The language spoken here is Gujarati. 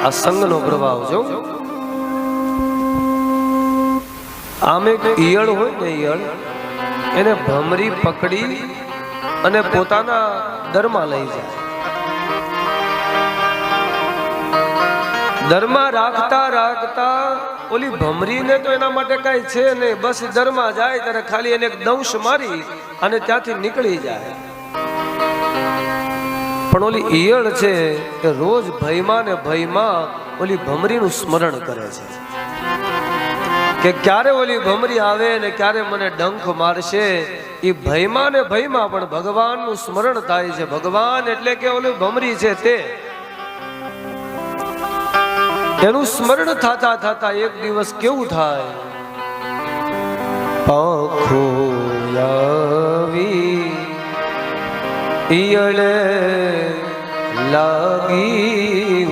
આ સંગનો પ્રભાવ જો આમ એક ઈયળ હોય ને, ઈયળ એને ભમરી પકડી અને પોતાના દરમાં લઈ જાય. દરમાં રાખતા રાખતા ઓલી ભમરીને તો એના માટે કઈ છે નહીં, બસ દરમાં જાય ત્યારે ખાલી એને એક દંશ મારી અને ત્યાંથી નીકળી જાય. પણ ઓલી ઈયળ છે એ રોજ ભયમાં ને ભયમાં ઓલી ભમરીનું સ્મરણ કરે છે કે ક્યારે ઓલી ભમરી આવે ને ક્યારે મને ડંખ મારશે. એ ભયમાં ને ભયમાં પણ ભગવાનનું સ્મરણ થાય છે. ભગવાન એટલે કે ઓલી ભમરી છે તે એનું સ્મરણ થતા થતા એક દિવસ કેવું થાય, પાંખો આવી ઈયળે લાગી